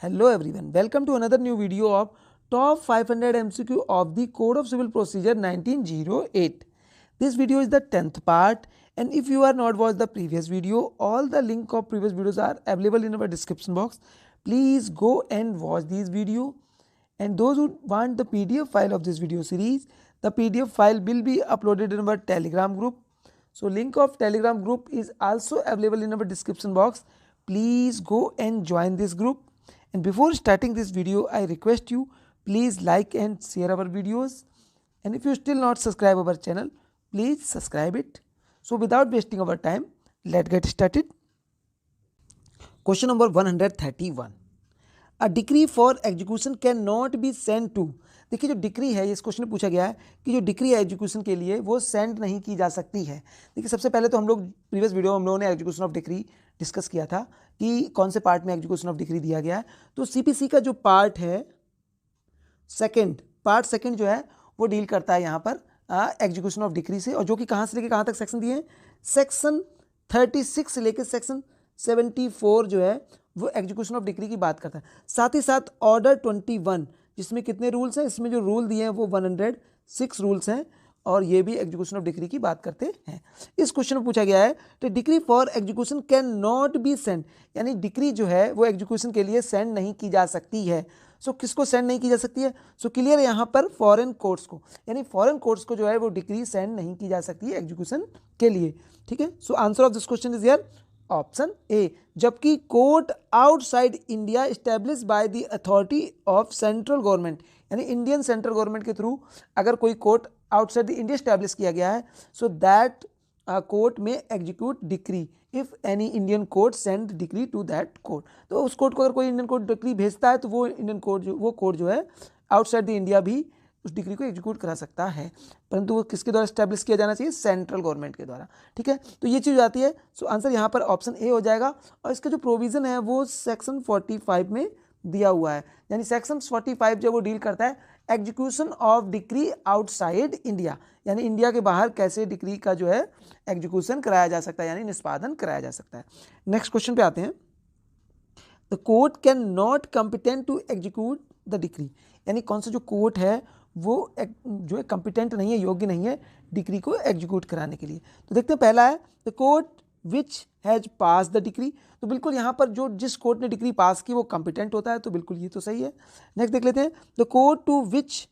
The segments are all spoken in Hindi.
Hello everyone, welcome to another new video of top 500 MCQ of the Code of Civil Procedure 1908. This video is the 10th part, and if you are not watched the previous video, all the link of previous videos are available in our description box. Please go and watch this video. And those who want the PDF file of this video series, the PDF file will be uploaded in our Telegram group. So link of Telegram group is also available in our description box. Please go and join this group. And before starting this video, I request you, please like and share our videos. And if you still not subscribe our channel, please subscribe it. So without wasting our time, let's get started. Question number 131. A decree for execution can not be send to. देखिए जो डिक्री है, इस क्वेश्चन में पूछा गया है कि जो डिक्री है एग्जीक्यूशन के लिए वो सेंड नहीं की जा सकती है. देखिए सबसे पहले तो हम लोग प्रीवियस वीडियो में हम लोगों ने एग्जीक्यूशन ऑफ डिक्री डिस्कस किया था कि कौन से पार्ट में एग्जीक्यूशन ऑफ डिक्री दिया गया है. तो सीपीसी का जो पार्ट है पार्ट सेकंड जो है वो डील करता है यहाँ पर एग्जीक्यूशन ऑफ डिक्री से, और जो कि कहाँ से लेके कहाँ तक सेक्शन दिए हैं, सेक्शन 36 से लेकर सेक्शन 74 जो है वो एग्जीक्यूशन ऑफ डिक्री की बात करता है. साथ ही साथ ऑर्डर 21 जिसमें कितने रूल्स हैं, इसमें जो रूल दिए हैं वो 106 रूल्स हैं, और ये भी एग्जीक्यूशन ऑफ डिक्री की बात करते हैं. इस क्वेश्चन में पूछा गया है कि decree for execution can not be send, यानी डिक्री जो है वो एग्जीक्यूशन के लिए सेंड नहीं की जा सकती है. सो किसको सेंड नहीं की जा सकती है? सो क्लियर है यहाँ पर फॉरेन कोर्ट्स को, यानी फॉरेन कोर्ट्स को जो है वो डिक्री सेंड नहीं की जा सकती है एग्जीक्यूशन के लिए. ठीक है, so answer of this question is here option A. जबकि court outside India establish by the authority of central government, यानी इंडियन सेंट्रल गवर्नमेंट के थ्रू अगर कोई court outside the India establish किया गया है, सो दैट कोर्ट में execute decree if any Indian court send decree to that court. तो उस कोर्ट को अगर कोई इंडियन कोर्ट डिक्री भेजता है तो वो इंडियन कोर्ट जो है आउटसाइड द इंडिया भी उस डिग्री को एग्जीक्यूट करा सकता है, परंतु वो किसके द्वारा एस्टैब्लिश किया जाना चाहिए? सेंट्रल गवर्नमेंट के द्वारा. ठीक है, तो ये चीज़ आती है. सो आंसर यहाँ पर ऑप्शन ए हो जाएगा, और इसका जो प्रोविज़न है वो सेक्शन 45 में दिया हुआ है. यानी सेक्शन 45 जो वो डील करता है execution of decree outside India, यानी इंडिया के बाहर कैसे डिक्री का जो है एग्जीक्यूशन कराया जा सकता है, यानी निष्पादन कराया जा सकता है. नेक्स्ट क्वेश्चन पे आते हैं. The court can not competent to execute the decree, यानी कौन सा जो कोर्ट है वो जो है कॉम्पिटेंट नहीं है, योग्य नहीं है डिक्री को एग्जीक्यूट कराने के लिए. तो देखते हैं, पहला है the court which has pass the decree. तो बिल्कुल यहाँ पर जो जिस कोर्ट ने डिक्री पास की वो कॉम्पिटेंट होता है, तो बिल्कुल ये तो सही है. नेक्स्ट देख लेते हैं, the court to which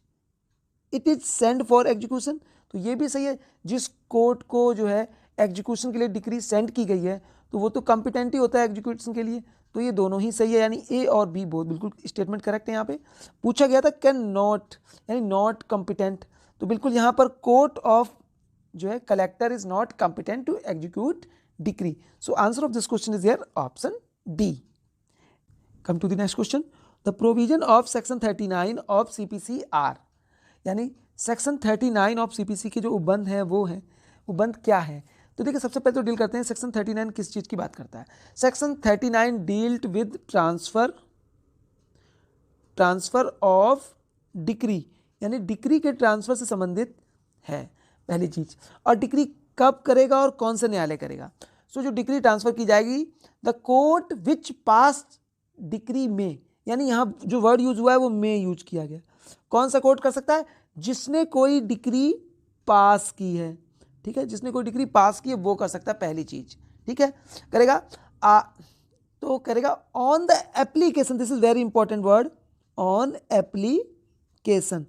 it is send for execution. तो ये भी सही है, जिस कोर्ट को जो है एग्जीक्यूशन के लिए डिक्री सेंड की गई है तो वो तो कॉम्पिटेंट ही होता है एग्जीक्यूशन के लिए. तो ये दोनों ही सही है, यानी ए और बी बोथ बिल्कुल स्टेटमेंट करेक्ट है. यहाँ पे पूछा गया था कैन नॉट, यानी नॉट कॉम्पिटेंट, तो बिल्कुल यहाँ पर कोर्ट ऑफ जो है collector is not competent to execute decree. So answer of this question is here option D. Come to the next question. The provision of section 39 of CPC are, यानी सेक्शन 39 ऑफ सीपीसी के जो उपबंध है वो है, उपबंध क्या है? तो देखिए सबसे पहले तो डील करते हैं सेक्शन 39 किस चीज़ की बात करता है. Section 39 dealt with transfer of decree, यानी डिक्री के ट्रांसफर से संबंधित है पहली चीज. और डिक्री कब करेगा और कौन सा न्यायालय करेगा? सो जो डिक्री ट्रांसफर की जाएगी, the court which pass decree में, यानी यहाँ जो वर्ड यूज हुआ है वो में यूज किया गया. कौन सा कोर्ट कर सकता है? जिसने कोई डिक्री पास की है. ठीक है, जिसने कोई डिग्री पास की है वो कर सकता है पहली चीज. ठीक है, करेगा तो करेगा on the application. This is very important word, on application,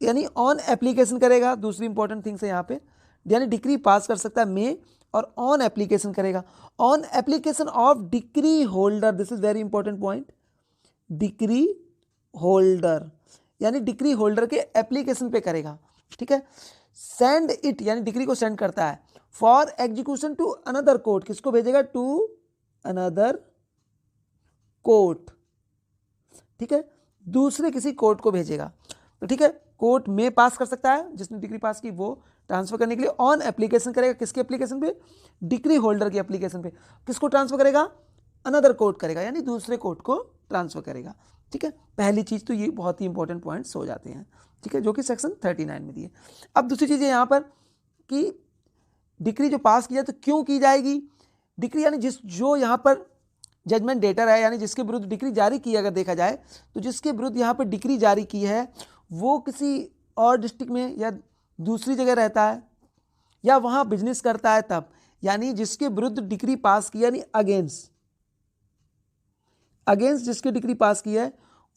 यानी ऑन एप्लीकेशन करेगा. दूसरी इंपॉर्टेंट थिंग्स है यहाँ पे, यानी डिग्री पास कर सकता है में, और ऑन एप्लीकेशन करेगा. On application of degree holder, this is very important point, degree holder, यानी डिग्री होल्डर के एप्लीकेशन पे करेगा. ठीक है, सेंड इट, यानी डिग्री को सेंड करता है for execution to another court. किसको भेजेगा? To another court. ठीक है, दूसरे किसी कोर्ट को भेजेगा. तो ठीक है, कोर्ट में पास कर सकता है, जिसने डिग्री पास की वो ट्रांसफर करने के लिए ऑन एप्लीकेशन करेगा. किसके एप्लीकेशन पे? डिग्री होल्डर की एप्लीकेशन पे. किसको ट्रांसफर करेगा? अनदर कोर्ट करेगा, यानी दूसरे कोर्ट को ट्रांसफर करेगा. ठीक है, पहली चीज तो ये बहुत ही इंपॉर्टेंट पॉइंट्स हो जाते हैं. ठीक है, जो कि सेक्शन 39 में दिए. अब दूसरी चीज़ है यहाँ पर कि डिक्री जो पास की जाए तो क्यों की जाएगी डिक्री, यानी जो यहाँ पर जजमेंट डेटर है, यानी जिसके विरुद्ध डिक्री जारी की, अगर देखा जाए तो जिसके विरुद्ध यहाँ पर डिक्री जारी की है वो किसी और डिस्ट्रिक्ट में या दूसरी जगह रहता है या वहाँ बिजनेस करता है तब, यानी जिसके विरुद्ध डिक्री पास की, यानी अगेंस्ट जिसके डिक्री पास की है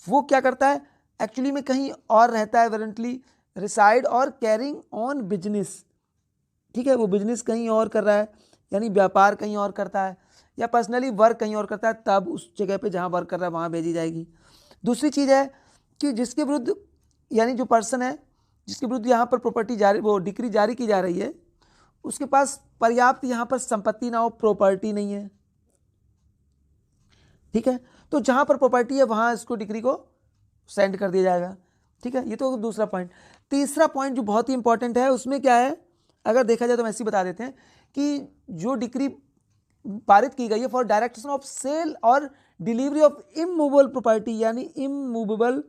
वो क्या करता है, एक्चुअली में कहीं और रहता है, वारंटली रिसाइड और कैरिंग ऑन बिजनेस, ठीक है, वो बिजनेस कहीं और कर रहा है, यानी व्यापार कहीं और करता है या पर्सनली वर्क कहीं और करता है, तब उस जगह पे जहाँ वर्क कर रहा है वहाँ भेजी जाएगी। दूसरी चीज़ है कि जिसके विरुद्ध, यानी जो पर्सन है जिसके विरुद्ध यहाँ पर प्रॉपर्टी जारी, वो डिक्री जारी की जा रही है, उसके पास पर्याप्त यहाँ पर संपत्ति ना हो, प्रॉपर्टी नहीं है, ठीक है, तो जहाँ पर प्रॉपर्टी है वहाँ इसको डिक्री को सेंड कर दिया जाएगा, ठीक है। ये तो दूसरा पॉइंट। तीसरा पॉइंट जो बहुत ही इंपॉर्टेंट है उसमें क्या है, अगर देखा जाए तो ऐसे ही बता देते हैं कि जो डिक्री पारित की गई है फॉर डायरेक्शन ऑफ सेल और डिलीवरी ऑफ इमूवेबल प्रॉपर्टी, यानी इमूवेबल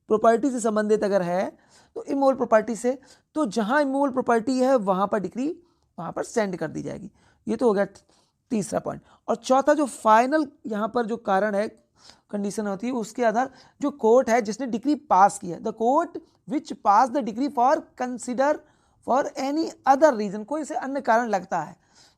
प्रॉपर्टी से संबंधित अगर है तो इमूवेबल प्रॉपर्टी से, तो जहां इमूवेबल प्रॉपर्टी है वहां पर डिक्री वहां पर सेंड कर दी जाएगी। ये तो हो गया तीसरा पॉइंट। और चौथा जो फाइनल यहां पर जो कारण है, कंडीशन होती है, उसके आधार जो कोर्ट है जिसने डिक्री पास की है, the court which pass the degree for consider for any other reason, कोई से अन्य कारण लगता है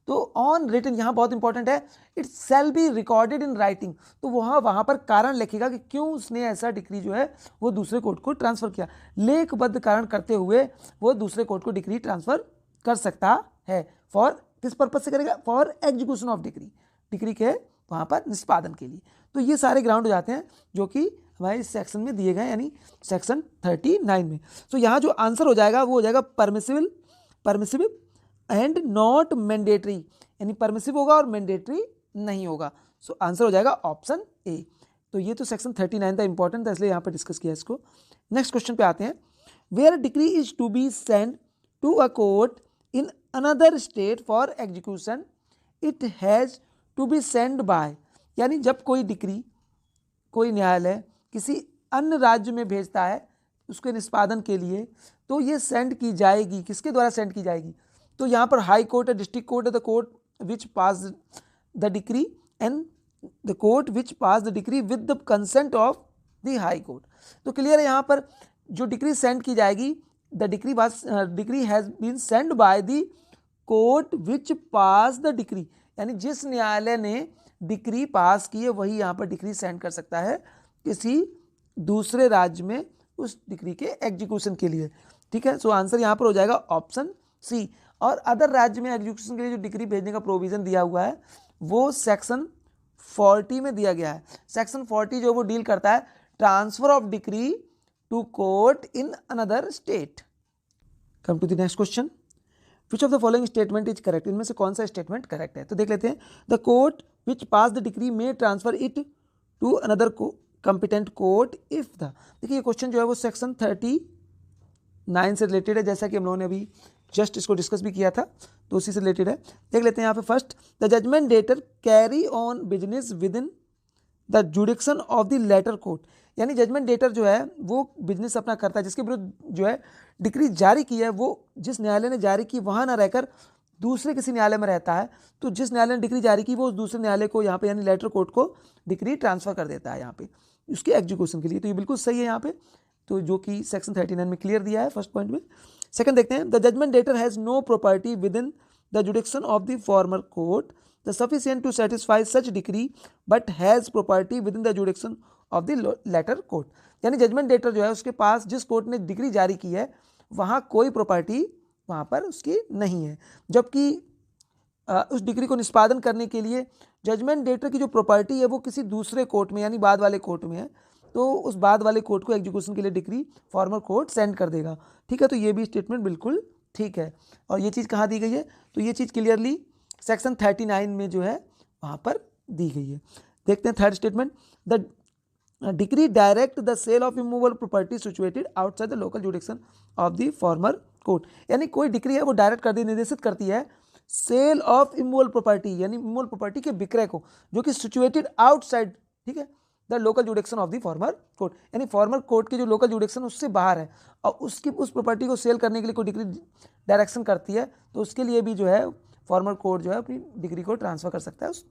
तो ऑन रिटन, यहाँ बहुत इंपॉर्टेंट है, it shall be recorded in writing, तो वहाँ पर कारण लिखेगा कि क्यों उसने ऐसा डिक्री जो है वो दूसरे कोर्ट को ट्रांसफर किया, लेखबद्ध कारण करते हुए वो दूसरे कोर्ट को डिक्री ट्रांसफर कर सकता है। फॉर किस पर्पज से करेगा, for execution of decree, decree के वहाँ पर निष्पादन के लिए। तो ये सारे ग्राउंड हो जाते हैं जो कि हमारे इस सेक्शन में दिए गए, यानी सेक्शन 39 में। तो यहाँ जो आंसर हो जाएगा वो हो जाएगा परमिसिबल एंड नॉट मैंडेटरी, यानी परमिसिव होगा और मैंडेटरी नहीं होगा। सो आंसर हो जाएगा ऑप्शन ए। तो ये तो सेक्शन 39 था, इंपॉर्टेंट था, इसलिए यहाँ पर डिस्कस किया इसको। नेक्स्ट क्वेश्चन पे आते हैं। Where decree is to be send to a court in another state for execution, it has to be send by, यानी जब कोई डिक्री, कोई न्यायालय किसी अन्य राज्य में भेजता है उसके निष्पादन के लिए, तो ये सेंड की जाएगी, किसके द्वारा सेंड की जाएगी, तो यहाँ पर हाई कोर्ट है, डिस्ट्रिक्ट कोर्ट है, the court which pass the decree and the court which pass the decree with the consent of the high court. तो क्लियर है, यहाँ पर जो डिक्री सेंड की जाएगी, the decree has been send by the court which pass the decree, यानी जिस न्यायालय ने डिक्री पास की है वही यहाँ पर डिक्री सेंड कर सकता है किसी दूसरे राज्य में उस डिक्री के एग्जीक्यूशन के लिए, ठीक है। सो आंसर यहाँ पर हो जाएगा ऑप्शन सी। और अदर राज्य में एग्जीक्यूशन के लिए जो डिक्री भेजने का प्रोविजन दिया हुआ है वो सेक्शन 40 में दिया गया है। सेक्शन 40 जो वो डील करता है transfer of decree to court in another state. Come to the next question, which of the following statement is correct, इनमें से कौन सा स्टेटमेंट करेक्ट है। तो देख लेते हैं। The court which pass the decree में transfer it to another competent court if the, देखिए ये क्वेश्चन जो है वो सेक्शन 39 से रिलेटेड है, जैसा कि हम लोगों ने अभी जस्ट इसको डिस्कस भी किया था, तो उसी से रिलेटेड है। देख लेते हैं यहाँ पे first, the judgement debtor carry on business within the jurisdiction of the latter court, यानी जजमेंट डेटर जो है वो बिजनेस अपना करता है, जिसके विरुद्ध जो है डिक्री जारी की है वो जिस न्यायालय ने जारी की वहाँ ना रहकर दूसरे किसी न्यायालय में रहता है, तो जिस न्यायालय ने डिक्री जारी की वो उस दूसरे न्यायालय को यहाँ पे यानी लेटर कोर्ट को डिक्री ट्रांसफर कर देता है यहाँ पे उसके एग्जीक्यूशन के लिए। तो ये बिल्कुल सही है यहाँ पे, तो जो कि सेक्शन 39 में क्लियर दिया है फर्स्ट पॉइंट में। सेकंड देखते हैं, the judgement debtor has no property within the jurisdiction of the former court the sufficient to satisfy such decree but has property within the jurisdiction of the latter court, यानी जजमेंट डेटर जो है उसके पास जिस कोर्ट ने डिक्री जारी की है वहाँ कोई प्रॉपर्टी वहाँ पर उसकी नहीं है, जबकि उस डिक्री को निष्पादन करने के लिए जजमेंट डेटर की जो प्रॉपर्टी है वो किसी दूसरे कोर्ट में यानी बाद वाले कोर्ट में है, तो उस बाद वाले कोर्ट को एग्जीक्यूशन के लिए डिक्री फॉर्मर कोर्ट सेंड कर देगा, ठीक है। तो ये भी स्टेटमेंट बिल्कुल ठीक है। और ये चीज़ कहाँ दी गई है, तो ये चीज़ क्लियरली सेक्शन 39 में जो है वहाँ पर दी गई है। देखते हैं third statement, the decree direct the sale of immovable property situated outside the local jurisdiction of the former court, यानी कोई डिक्री है वो डायरेक्ट कर दी, निर्देशित करती है सेल ऑफ इमूवेबल प्रॉपर्टी, यानी इमूवेबल प्रॉपर्टी के विक्रय को, जो कि सिचुएटेड आउटसाइड, ठीक है, the local jurisdiction of the former court, यानी फॉर्मर कोर्ट की जो लोकल जुडिक्शन उससे बाहर है और उसकी उस प्रॉपर्टी को सेल करने के लिए कोई डिग्री डायरेक्शन करती है, तो उसके लिए भी जो है फॉर्मर कोर्ट जो है अपनी डिग्री को ट्रांसफर कर सकता है उस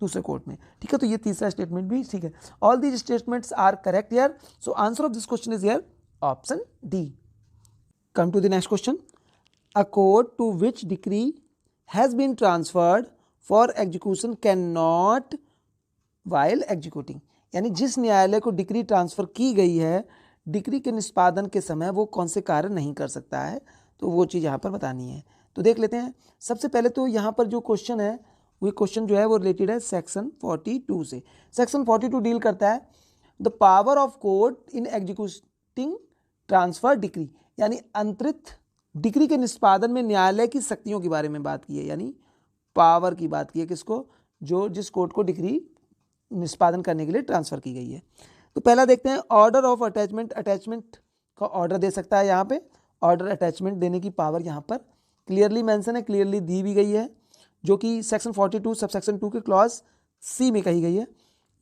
दूसरे कोर्ट में, ठीक है। तो ये तीसरा स्टेटमेंट भी ठीक है। All these statements are correct here, so answer of this question is here option D. Come to the next question. A court to which decree has been transferred for execution can not while executing, यानी जिस न्यायालय को डिक्री ट्रांसफर की गई है, डिक्री के निष्पादन के समय वो कौन से कार्य नहीं कर सकता है, तो वो चीज़ यहाँ पर बतानी है। तो देख लेते हैं। सबसे पहले तो यहाँ पर जो क्वेश्चन है, वो क्वेश्चन जो है वो रिलेटेड है सेक्शन 42 से। सेक्शन 42 डील करता है the power of court in executing transfer decree, यानी अंतरित डिक्री के निष्पादन में न्यायालय की शक्तियों के बारे में बात की है, यानी पावर की बात की है किसको, जो जिस कोर्ट को डिक्री निष्पादन करने के लिए ट्रांसफर की गई है। तो पहला देखते हैं ऑर्डर ऑफ अटैचमेंट, अटैचमेंट का ऑर्डर दे सकता है यहाँ पे, ऑर्डर अटैचमेंट देने की पावर यहाँ पर क्लियरली मेंशन है, क्लियरली दी भी गई है, जो कि सेक्शन 42 सब सेक्शन 2 के क्लॉज सी में कही गई है।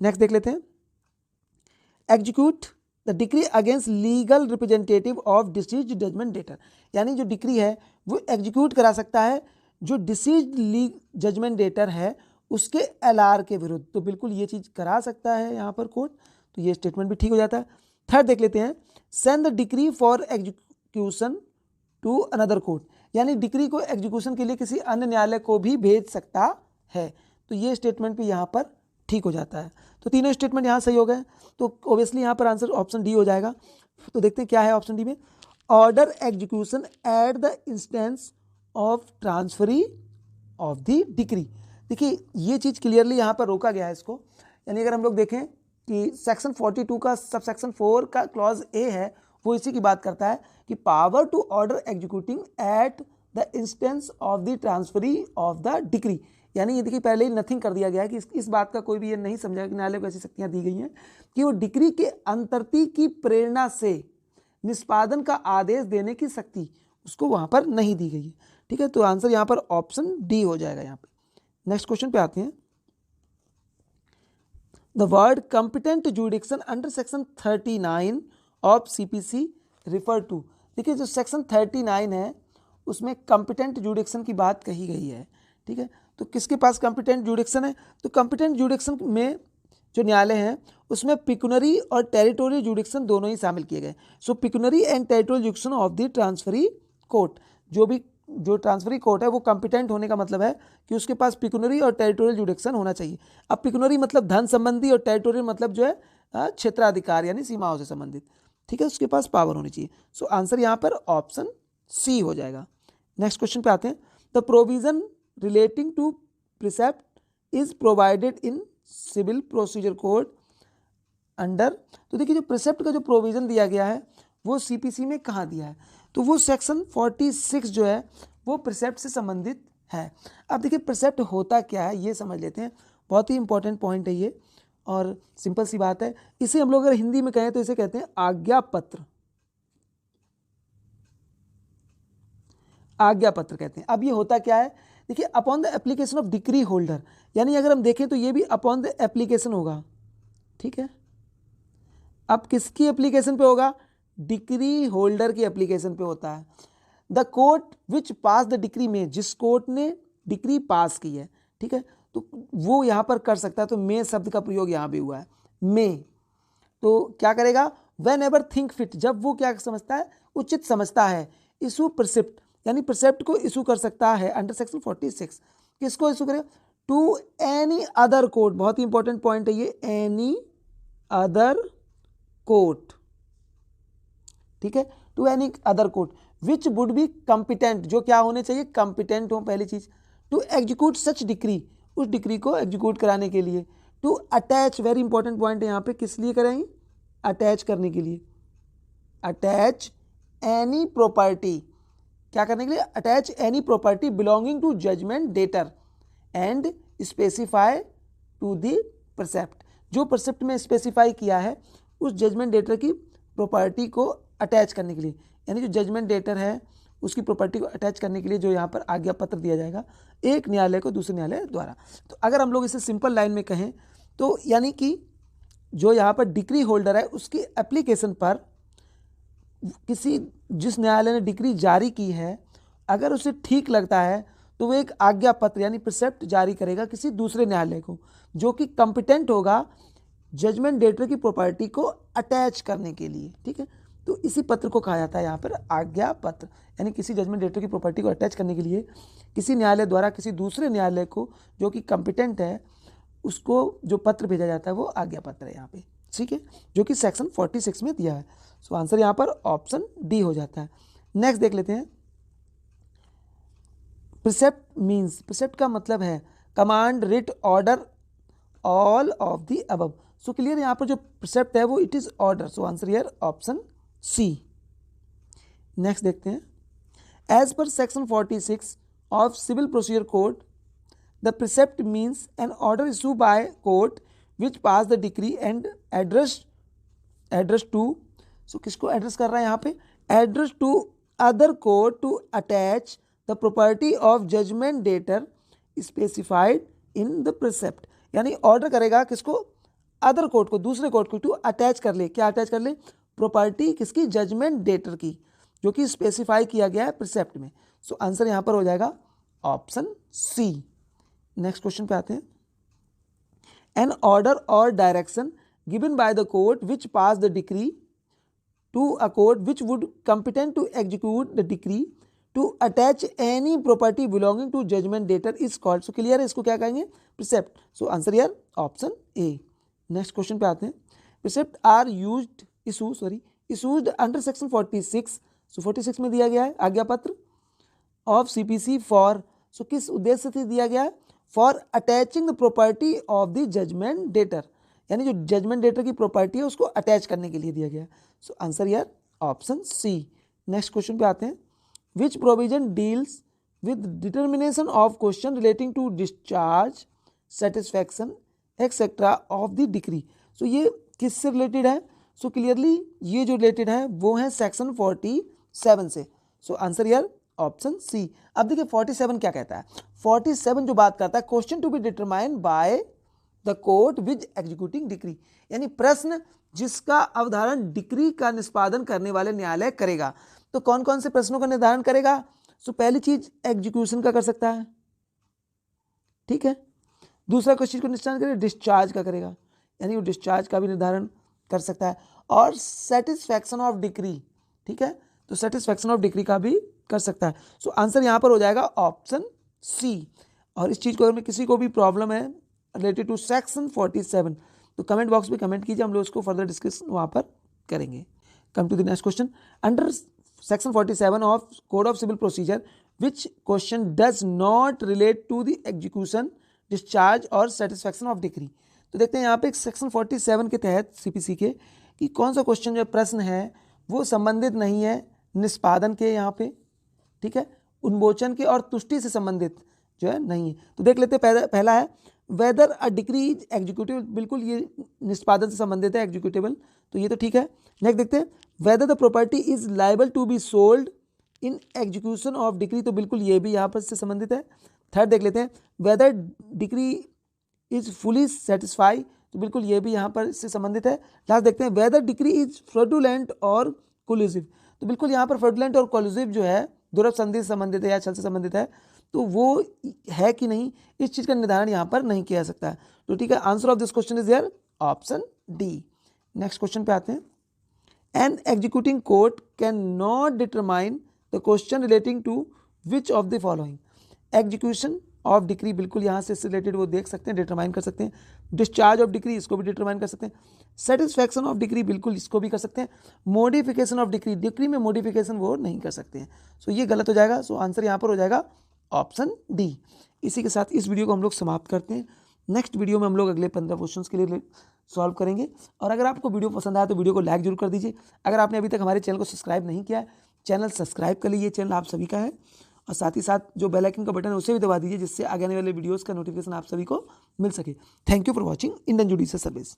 नेक्स्ट देख लेते हैं, execute the decree against legal representative of deceased judgement debtor, यानी जो डिक्री है वो एग्जीक्यूट करा सकता है जो डिसीज्ड लीग जजमेंट डेटर है उसके एलआर के विरुद्ध, तो बिल्कुल ये चीज़ करा सकता है यहाँ पर कोर्ट, तो ये स्टेटमेंट भी ठीक हो जाता है। थर्ड देख लेते हैं, send the decree for execution to another court, यानी डिक्री को एग्जीक्यूशन के लिए किसी अन्य न्यायालय को भी भेज सकता है, तो ये स्टेटमेंट भी यहाँ पर ठीक हो जाता है। तो तीनों स्टेटमेंट यहाँ सही हो गए, तो ऑब्वियसली यहाँ पर आंसर ऑप्शन डी हो जाएगा। तो देखते हैं क्या है ऑप्शन डी में, order execution eight the instance of transferee of the decree. देखिए ये चीज़ क्लियरली यहाँ पर रोका गया है इसको, यानी अगर हम लोग देखें कि सेक्शन 42 का सब सेक्शन 4 का क्लॉज ए है, वो इसी की बात करता है कि power to order executing at the instance of the transferee of the decree, यानी ये देखिए पहले ही नथिंग कर दिया गया है कि इस बात का कोई भी ये नहीं समझा कि न्यायालय को ऐसी शक्तियाँ दी गई हैं कि वो डिक्री के अंतर्ती की प्रेरणा से निष्पादन का आदेश देने की शक्ति उसको वहाँ पर नहीं दी गई है, ठीक है। तो आंसर यहाँ पर ऑप्शन डी हो जाएगा यहाँ पर। नेक्स्ट क्वेश्चन पे आते हैं, the word competent jurisdiction under section 39 of CPC refer to, देखिए जो सेक्शन 39 है उसमें कंपिटेंट जुडिक्शन की बात कही गई है, ठीक है। तो किसके पास कंपिटेंट जुडिक्शन है, तो कंपिटेंट जुडिक्शन में जो न्यायालय हैं उसमें पिक्यूनरी और टेरिटोरियल जुडिक्शन दोनों ही शामिल किए गए। So pecuniary and territorial jurisdiction of the transferee court, जो ट्रांसफरी कोर्ट है वो कंपिटेंट होने का मतलब है कि उसके पास पिक्यूनरी और टेरिटोरियल जुडिक्शन होना चाहिए। अब पिक्यूनरी मतलब धन संबंधी और टेरिटोरियल मतलब जो है क्षेत्राधिकार यानी सीमाओं से संबंधित, ठीक है, उसके पास पावर होनी चाहिए। सो आंसर यहाँ पर ऑप्शन सी हो जाएगा। नेक्स्ट क्वेश्चन पे आते हैं, the provision relating to precept is provided in civil procedure code under, तो देखिए जो प्रिसेप्ट का जो प्रोविजन दिया गया है वो सीपीसी में कहाँ दिया है, तो वो सेक्शन 46 जो है वो प्रिसेप्ट से संबंधित है। अब देखिए प्रिसेप्ट होता क्या है ये समझ लेते हैं, बहुत ही इंपॉर्टेंट पॉइंट है ये और सिंपल सी बात है। इसे हम लोग अगर हिंदी में कहें तो इसे कहते हैं आज्ञा पत्र, आज्ञा पत्र कहते हैं। अब ये होता क्या है, देखिए upon the application of decree holder, यानी अगर हम देखें तो ये भी अपॉन द एप्लीकेशन होगा, ठीक है। अब किसकी एप्लीकेशन पे होगा, डिक्री होल्डर की एप्लीकेशन पे होता है। The court which pass the decree में, जिस कोर्ट ने डिक्री पास की है, ठीक है, तो वो यहाँ पर कर सकता है। तो मे शब्द का प्रयोग यहाँ भी हुआ है, मे, तो क्या करेगा, वेन एवर थिंक फिट, जब वो क्या समझता है, उचित समझता है, इशू प्रिसेप्ट, यानी प्रिसेप्ट को इशू कर सकता है अंडर सेक्शन 46। किसको इशू करेगा, टू एनी अदर कोर्ट, बहुत ही इंपॉर्टेंट पॉइंट है ये, एनी अदर कोर्ट, ठीक है, to any other court which would be competent, जो क्या होने चाहिए, कंपिटेंट हो पहली चीज, टू एग्जीक्यूट सच डिक्री, उस डिक्री को एग्जीक्यूट कराने के लिए, to attach, very important point है यहाँ पे, किस लिए करेंगे, अटैच करने के लिए, अटैच एनी प्रॉपर्टी, क्या करने के लिए, attach any property belonging to judgement debtor and specify to the precept, जो प्रिसेप्ट में स्पेसिफाई किया है उस जजमेंट डेटर की प्रॉपर्टी को अटैच करने के लिए, यानी जो जजमेंट डेटर है उसकी प्रॉपर्टी को अटैच करने के लिए जो यहाँ पर आज्ञा पत्र दिया जाएगा एक न्यायालय को दूसरे न्यायालय द्वारा। तो अगर हम लोग इसे सिंपल लाइन में कहें तो यानी कि जो यहाँ पर डिक्री होल्डर है उसकी एप्लीकेशन पर किसी जिस न्यायालय ने डिक्री जारी की है अगर उसे ठीक लगता है तो वो एक आज्ञा पत्र यानी प्रिसेप्ट जारी करेगा किसी दूसरे न्यायालय को, जो कि कंपिटेंट होगा जजमेंट डेटर की प्रॉपर्टी को अटैच करने के लिए। ठीक है, तो इसी पत्र को कहा जाता है यहाँ पर आज्ञा पत्र, यानी किसी जजमेंट डेटर की प्रॉपर्टी को अटैच करने के लिए किसी न्यायालय द्वारा किसी दूसरे न्यायालय को जो कि कंपिटेंट है उसको जो पत्र भेजा जाता है वो आज्ञा पत्र है यहाँ पे। ठीक है, जो कि सेक्शन 46 में दिया है। सो आंसर यहाँ पर ऑप्शन डी हो जाता है। नेक्स्ट देख लेते हैं, प्रिसेप्ट मीन्स, प्रिसेप्ट का मतलब है command, writ, order, all of the above. So clear, यहाँ पर जो प्रिसेप्ट है वो it is order. So answer here option C. Next देखते हैं, as per section 46 of civil procedure code the precept means an order issue by court which pass the decree and address to, so किसको एड्रेस कर रहा है यहाँ पे, address to other court to attach the property of judgement debtor specified in the precept, यानी ऑर्डर करेगा किसको, अदर कोर्ट को, दूसरे कोर्ट को, टू अटैच कर ले, क्या अटैच कर ले, प्रॉपर्टी किसकी, जजमेंट डेटर की, जो कि स्पेसिफाई किया गया है प्रिसेप्ट में। सो आंसर यहाँ पर हो जाएगा ऑप्शन सी। नेक्स्ट क्वेश्चन पे आते हैं, एन ऑर्डर और direction given by the court which pass the decree to a court which would competent to execute the decree to attach any property belonging to judgment debtor is called, so clear है, इसको क्या कहेंगे, प्रिसेप्ट। सो आंसर यार ऑप्शन ए। नेक्स्ट क्वेश्चन पे आते हैं, precept are issued under section 46, सो 46 में दिया गया है आज्ञा पत्र ऑफ सीपीसी फॉर, सो किस उद्देश्य से दिया गया है, for attaching the property of the judgement debtor, यानी जो जजमेंट डेटर की प्रॉपर्टी है उसको अटैच करने के लिए दिया गया है। सो आंसर यार ऑप्शन सी। नेक्स्ट क्वेश्चन पे आते हैं, which provision deals with determination of question relating to discharge, satisfaction etcetera of the decree. So ये किससे रिलेटेड है, सो क्लियरली ये जो रिलेटेड है वो है सेक्शन 47 से। सो आंसर यार ऑप्शन सी। अब देखिए 47 क्या कहता है, 47 जो बात करता है question to be determined by the court with executing decree, यानी प्रश्न जिसका अवधारण डिक्री का निष्पादन करने वाले न्यायालय करेगा। तो कौन कौन से प्रश्नों का निर्धारण करेगा, सो पहली चीज एग्जीक्यूशन का कर सकता है, ठीक है, दूसरा क्वेश्चन को निर्धारण करेगा डिस्चार्ज का करेगा, यानी वो डिस्चार्ज का भी निर्धारण कर सकता है, और सेटिस्फैक्शन ऑफ डिक्री, ठीक है, तो सेटिस्फैक्शन ऑफ डिक्री का भी कर सकता है। सो आंसर यहाँ पर हो जाएगा ऑप्शन सी। और इस चीज को अगर किसी को भी प्रॉब्लम है रिलेटेड टू सेक्शन 47 तो कमेंट बॉक्स में कमेंट कीजिए, हम लोग उसको फर्दर डिस्कशन वहाँ पर करेंगे। Come to the next question, under section 47 of code of civil procedure which question does not relate to the execution, discharge और सेटिस्फैक्शन ऑफ डिक्री। तो देखते हैं यहाँ पे सेक्शन 47 के तहत सीपीसी के कि कौन सा क्वेश्चन जो प्रश्न है वो संबंधित नहीं है निष्पादन के, यहाँ पे ठीक है, उन्मोचन के और तुष्टि से संबंधित जो है नहीं है। तो देख लेते हैं, पहला है weather a decree is executive, बिल्कुल ये निष्पादन से संबंधित है, एग्जीक्यूटेबल, तो ये तो ठीक है। नेक्स्ट देखते हैं, whether the property is liable to be sold in execution of decree, तो बिल्कुल ये भी यहाँ पर से संबंधित है। थर्ड देख लेते हैं, whether decree is fully satisfy, तो बिल्कुल ये भी यहाँ पर इससे संबंधित है। लास्ट देखते हैं, वेदर डिक्री इज फ्रॉडुलेंट और कोल्यूसिव, तो बिल्कुल यहाँ पर फ्रॉडुलेंट और कोल्यूसिव जो है दुर्लभ संधि से संबंधित है या छल से संबंधित है, तो वो है कि नहीं इस चीज का निर्धारण यहाँ पर नहीं किया जा सकता है। तो ठीक है, answer of this question is here option D. Next question पे आते हैं, an executing court can not determine the question relating to which of the following, execution of decree बिल्कुल यहाँ से रिलेटेड वो देख सकते हैं, डिटरमाइन कर सकते हैं, डिस्चार्ज ऑफ डिक्री इसको भी डिटरमाइन कर सकते हैं, सेटिस्फैक्शन ऑफ डिक्री बिल्कुल इसको भी कर सकते हैं, मॉडिफिकेशन ऑफ डिक्री, डिक्री में मॉडिफिकेशन वो नहीं कर सकते हैं। सो ये गलत हो जाएगा। सो आंसर यहाँ पर हो जाएगा ऑप्शन डी। इसी के साथ इस वीडियो को हम लोग समाप्त करते हैं। नेक्स्ट वीडियो में हम लोग अगले 15 क्वेश्चंस के लिए सॉल्व करेंगे। और अगर आपको वीडियो पसंद आया तो वीडियो को लाइक जरूर कर दीजिए। अगर आपने अभी तक हमारे चैनल को सब्सक्राइब नहीं किया है, चैनल सब्सक्राइब कर लीजिए, चैनल आप सभी का है, और साथ ही साथ जो बेल आइकन का बटन है उसे भी दबा दीजिए, जिससे आगे आने वाले वीडियोज़ का नोटिफिकेशन आप सभी को मिल सके। Thank you for watching Indian judicial service.